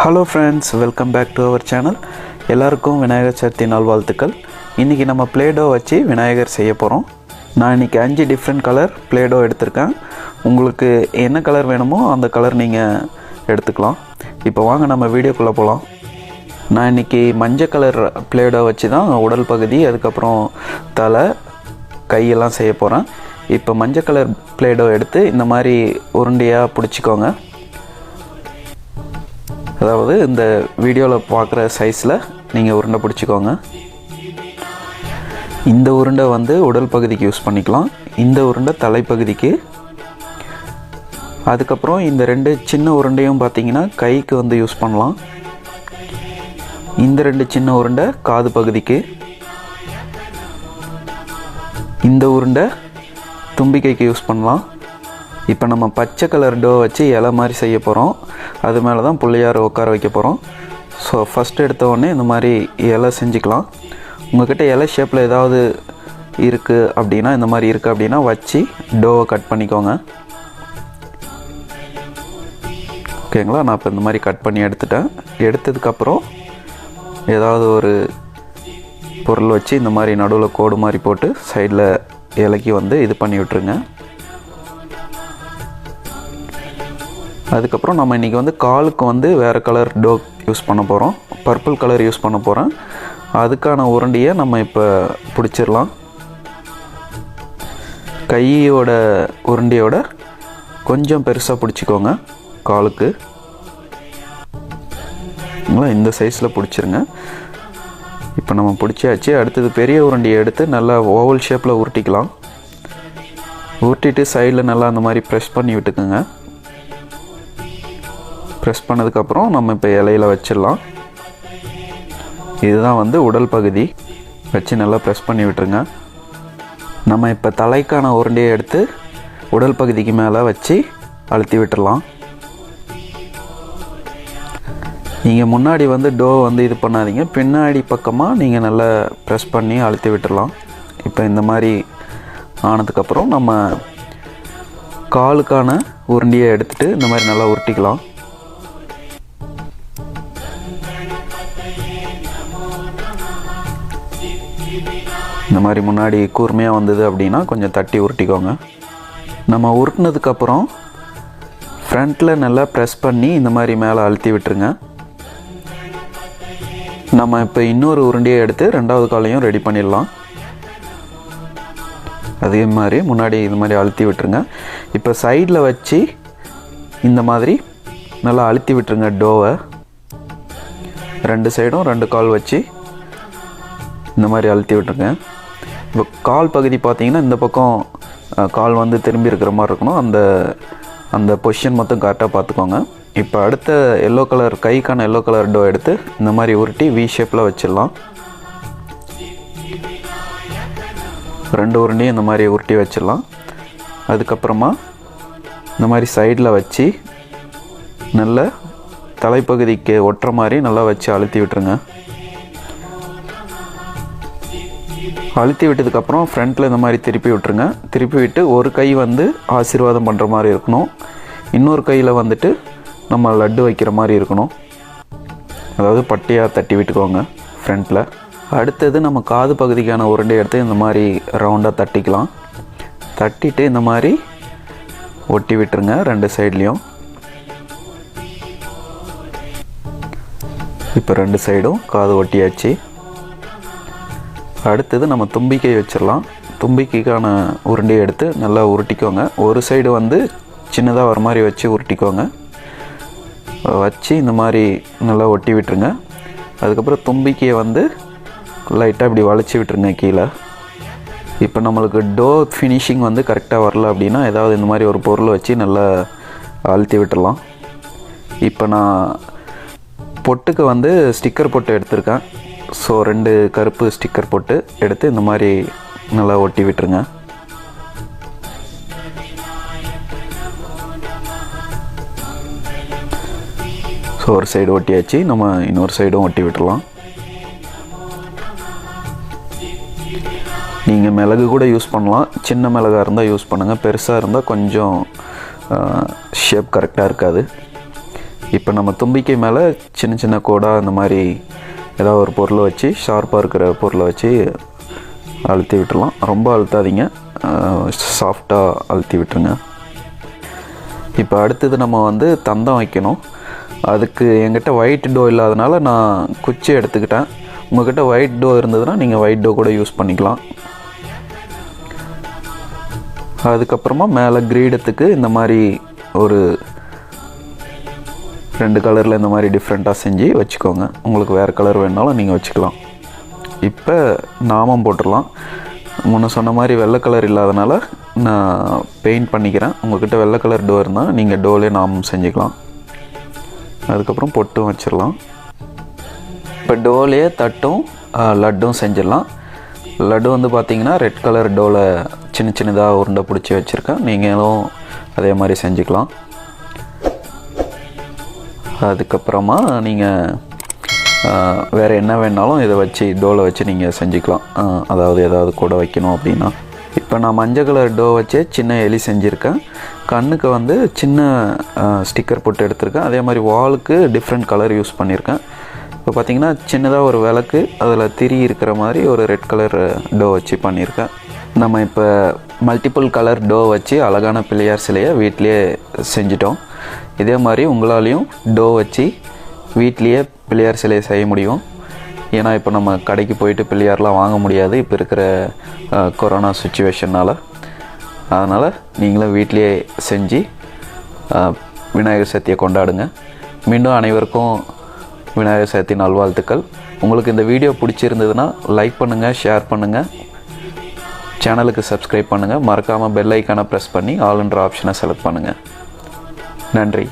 Hello friends, welcome back to our channel. எல்லாருக்கும் விநாயகர் சதுர்த்தி நாள் வாழ்த்துக்கள். இன்றைக்கி நம்ம play-doh வச்சு விநாயகர் செய்ய போகிறோம். நான் இன்றைக்கி 5 டிஃப்ரெண்ட் கலர் play-doh எடுத்திருக்கேன். உங்களுக்கு என்ன கலர் வேணுமோ அந்த கலர் நீங்கள் எடுத்துக்கலாம். இப்போ வாங்க நம்ம வீடியோக்குள்ளே போகலாம். நான் இன்றைக்கி மஞ்சள் கலர் play-doh வச்சு தான் உடல் பகுதி, அதுக்கப்புறம் தலை, கையெல்லாம் செய்ய போகிறேன். இப்போ மஞ்சள் கலர் play-doh எடுத்து இந்த மாதிரி உருண்டையாக பிடிச்சிக்கோங்க. அதாவது இந்த வீடியோவில் பார்க்குற சைஸில் நீங்கள் உருண்டை பிடிச்சிக்கோங்க. இந்த உருண்டை வந்து உடல் பகுதிக்கு யூஸ் பண்ணிக்கலாம், இந்த உருண்டை தலைப்பகுதிக்கு. அதுக்கப்புறம் இந்த 2 சின்ன உருண்டையும் பார்த்திங்கன்னா கைக்கு வந்து யூஸ் பண்ணலாம். இந்த 2 சின்ன உருண்டை காது பகுதிக்கு, இந்த உருண்டை தும்பிக்கைக்கு யூஸ் பண்ணலாம். இப்போ நம்ம பச்சை கலர் டோ வச்சு இலை மாதிரி செய்ய போகிறோம். அது மேலே தான் பிள்ளையார் உட்கார வைக்க போகிறோம். ஸோ ஃபஸ்ட்டு எடுத்த உடனே இந்த மாதிரி இலை செஞ்சுக்கலாம். உங்கள்கிட்ட இலை ஷேப்பில் ஏதாவது இருக்குது அப்படின்னா, இந்த மாதிரி இருக்குது அப்படின்னா வச்சு டோவை கட் பண்ணிக்கோங்க. ஓகேங்களா? நான் இப்போ இந்த மாதிரி கட் பண்ணி எடுத்துட்டேன். எடுத்ததுக்கப்புறம் ஏதாவது ஒரு பொருள் வச்சு இந்த மாதிரி நடுவில் கோடு மாதிரி போட்டு சைடில் இலைக்கு வந்து இது பண்ணி விட்டுருங்க. அதுக்கப்புறம் நம்ம இன்றைக்கி வந்து காலுக்கு வந்து வேறு கலர் டோ யூஸ் பண்ண போகிறோம். பர்பிள் கலர் யூஸ் பண்ண போகிறேன். அதுக்கான உருண்டையை நம்ம இப்போ பிடிச்சிடலாம். கையோட உருண்டையோட கொஞ்சம் பெருசாக பிடிச்சிக்கோங்க. காலுக்கு இந்த சைஸில் பிடிச்சிருங்க. இப்போ நம்ம பிடிச்சாச்சு. அடுத்தது பெரிய உருண்டையை எடுத்து நல்லா ஓவல் ஷேப்பில் உருட்டிக்கலாம். உருட்டிட்டு சைடில் நல்லா அந்த மாதிரி ப்ரெஸ் பண்ணி விட்டுக்குங்க. ப்ரெஸ் பண்ணதுக்கப்புறம் நம்ம இப்போ இலையில் வச்சிடலாம். இதுதான் வந்து உடல் பகுதி. வச்சு நல்லா ப்ரெஸ் பண்ணி விட்டுருங்க. நம்ம இப்போ தலைக்கான உருண்டையை எடுத்து உடல் பகுதிக்கு மேலே வச்சு அழுத்தி விட்டுடலாம். நீங்கள் முன்னாடி வந்து டோ வந்து இது பண்ணாதீங்க, பின்னாடி பக்கமாக நீங்கள் நல்லா ப்ரெஸ் பண்ணி அழுத்தி விட்டுடலாம். இப்போ இந்த மாதிரி ஆனதுக்கப்புறம் நம்ம காலுக்கான உருண்டையை எடுத்துகிட்டு இந்த மாதிரி நல்லா உருட்டிக்கலாம். இந்த மாதிரி முன்னாடி கூர்மையாக வந்தது அப்படின்னா கொஞ்சம் தட்டி உருட்டிக்கோங்க. நம்ம உருட்டினதுக்கப்புறம் ஃப்ரண்ட்டில் நல்லா ப்ரெஸ் பண்ணி இந்த மாதிரி மேலே அழுத்தி விட்டுருங்க. நம்ம இப்போ இன்னொரு உருண்டையை எடுத்து 2வது காலையும் ரெடி பண்ணிடலாம். அதே மாதிரி முன்னாடி இந்த மாதிரி அழுத்தி விட்டுருங்க. இப்போ சைடில் வச்சு இந்த மாதிரி நல்லா அழுத்தி விட்டுருங்க டோவை. 2 சைடும் 2 கால் வச்சு இந்த மாதிரி அழுத்தி விட்டுருங்க. இப்போ கால் பகுதி பார்த்திங்கன்னா இந்த பக்கம் கால் வந்து திரும்பி இருக்கிற மாதிரி இருக்கணும். அந்த பொசிஷன் மட்டும் கரெக்டாக பார்த்துக்கோங்க. இப்போ அடுத்த எல்லோ கலர் கைக்கான எல்லோ கலர் டோ எடுத்து இந்த மாதிரி உருட்டி வி ஷேப்பில் வச்சிடலாம். 2 உருண்டையும் இந்த மாதிரி உருட்டி வச்சிடலாம். அதுக்கப்புறமா இந்த மாதிரி சைடில் வச்சு நல்ல தலைப்பகுதிக்கு ஒட்டுற மாதிரி நல்லா வச்சு அழுத்தி விட்டுருங்க. அழுத்தி விட்டதுக்கப்புறம் ஃப்ரண்ட்டில் இந்த மாதிரி திருப்பி விட்டுருங்க. திருப்பி விட்டு ஒரு கை வந்து ஆசீர்வாதம் பண்ணுற மாதிரி இருக்கணும், இன்னொரு கையில் வந்துட்டு நம்ம லட்டு வைக்கிற மாதிரி இருக்கணும். அதாவது பட்டையாக தட்டி விட்டுக்கோங்க ஃப்ரண்ட்டில். அடுத்தது நம்ம காது பகுதிக்கான உருண்டை எடுத்து இந்த மாதிரி ரவுண்டாக தட்டிக்கலாம். தட்டிட்டு இந்த மாதிரி ஒட்டி விட்டுருங்க 2 சைட்லேயும். இப்போ 2 சைடும் காது ஒட்டியாச்சு. அடுத்தது நம்ம தும்பிக்கை வச்சிடலாம். தும்பிக்கைக்கான உருண்டையை எடுத்து நல்லா உருட்டிக்கோங்க. ஒரு சைடு வந்து சின்னதாக வர மாதிரி வச்சு உருட்டிக்கோங்க. வச்சு இந்த மாதிரி நல்லா ஒட்டி விட்டுருங்க. அதுக்கப்புறம் தும்பிக்கையை வந்து லைட்டாக இப்படி வளைச்சி விட்டுருங்க கீழே. இப்போ நம்மளுக்கு டோ ஃபினிஷிங் வந்து கரெக்டாக வரல அப்படின்னா ஏதாவது இந்த மாதிரி ஒரு பொருளை வச்சு நல்லா அழுத்தி விட்டுடலாம். இப்போ நான் பொட்டுக்கு வந்து ஸ்டிக்கர் பொட்டு எடுத்திருக்கேன். ஸோ 2 கருப்பு ஸ்டிக்கர் போட்டு எடுத்து இந்த மாதிரி நல்லா ஒட்டி விட்டுருங்க. ஸோ ஒரு சைடு ஒட்டியாச்சு. நம்ம இன்னொரு சைடும் ஒட்டி விட்டுடலாம். நீங்கள் மிளகு கூட யூஸ் பண்ணலாம். சின்ன மிளகாக இருந்தால் யூஸ் பண்ணுங்கள், பெருசாக இருந்தால் கொஞ்சம் ஷேப் கரெக்டாக இருக்காது. இப்போ நம்ம தும்பிக்கை மேலே சின்ன சின்ன கோடாக இந்த மாதிரி ஏதாவது ஒரு பொருளை வச்சு ஷார்ப்பாக இருக்கிற பொருளை வச்சு அழுத்தி விட்டுடலாம். ரொம்ப அழுத்தாதீங்க, சாஃப்டாக அழுத்தி விட்டுருங்க. இப்போ அடுத்தது நம்ம வந்து தந்தம் வைக்கணும். அதுக்கு என்கிட்ட ஒயிட் டோ இல்லாதனால நான் குச்சி எடுத்துக்கிட்டேன். உங்கள்கிட்ட ஒயிட் டோ இருந்ததுன்னா நீங்கள் ஒயிட் டோ கூட யூஸ் பண்ணிக்கலாம். அதுக்கப்புறமா மேலே கிரீடத்துக்கு இந்த மாதிரி ஒரு 2 கலரில் இந்த மாதிரி டிஃப்ரெண்ட்டாக செஞ்சு வச்சுக்கோங்க. உங்களுக்கு வேறு கலர் வேணுனாலும் நீங்கள் வச்சுக்கலாம். இப்போ நாமம் போட்டுடலாம். முன்ன சொன்ன மாதிரி வெள்ளை கலர் இல்லாதனால நான் பெயிண்ட் பண்ணிக்கிறேன். உங்கள்கிட்ட வெள்ளை கலர் டோ இருந்தால் நீங்கள் டோலே நாமம் செஞ்சுக்கலாம். அதுக்கப்புறம் பொட்டும் வச்சிடலாம். இப்போ டோலே தட்டும் லட்டும் செஞ்சிடலாம். லட்டு வந்து பார்த்திங்கன்னா ரெட் கலர் டோவில் சின்ன சின்னதாக உருண்டை பிடிச்சி வச்சுருக்கேன். நீங்களும் அதே மாதிரி செஞ்சுக்கலாம். அதுக்கப்புறமா நீங்கள் வேறு என்ன வேணாலும் இதை வச்சு டோவில் வச்சு நீங்கள் செஞ்சுக்கலாம். அதாவது ஏதாவது கூட வைக்கணும் அப்படின்னா. இப்போ நான் மஞ்சள் கலர் டோ வச்சே சின்ன எலி செஞ்சுருக்கேன். கண்ணுக்கு வந்து சின்ன ஸ்டிக்கர் போட்டு எடுத்திருக்கேன். அதே மாதிரி வாலுக்கு டிஃப்ரெண்ட் கலர் யூஸ் பண்ணியிருக்கேன். இப்போ பார்த்திங்கன்னா சின்னதாக ஒரு விளக்கு, அதில் திரி இருக்கிற மாதிரி ஒரு ரெட் கலர் டோ வச்சு பண்ணியிருக்கேன். நம்ம இப்போ மல்டிபிள் கலர் டோ வச்சு அழகான பிள்ளையார் சிலையை வீட்லேயே செஞ்சிட்டோம். இதே மாதிரி உங்களாலையும் டோ வச்சு வீட்லேயே பிள்ளையார் சிலையை செய்ய முடியும். ஏன்னா இப்போ நம்ம கடைக்கு போயிட்டு பிள்ளையார்லாம் வாங்க முடியாது இப்போ இருக்கிற கொரோனா சுச்சுவேஷனால். அதனால் நீங்களும் வீட்லேயே செஞ்சு விநாயகர் சதுர்த்தியை கொண்டாடுங்க. மீண்டும் அனைவருக்கும் விநாயகர் சதுர்த்தி நல்வாழ்த்துக்கள். உங்களுக்கு இந்த வீடியோ பிடிச்சிருந்ததுன்னா லைக் பண்ணுங்கள், ஷேர் பண்ணுங்கள், சேனலுக்கு சப்ஸ்கிரைப் பண்ணுங்கள். மறக்காமல் பெல் ஐக்கானை ப்ரெஸ் பண்ணி ஆல் என்ற ஆப்ஷனை செலக்ட் பண்ணுங்கள். நன்றி.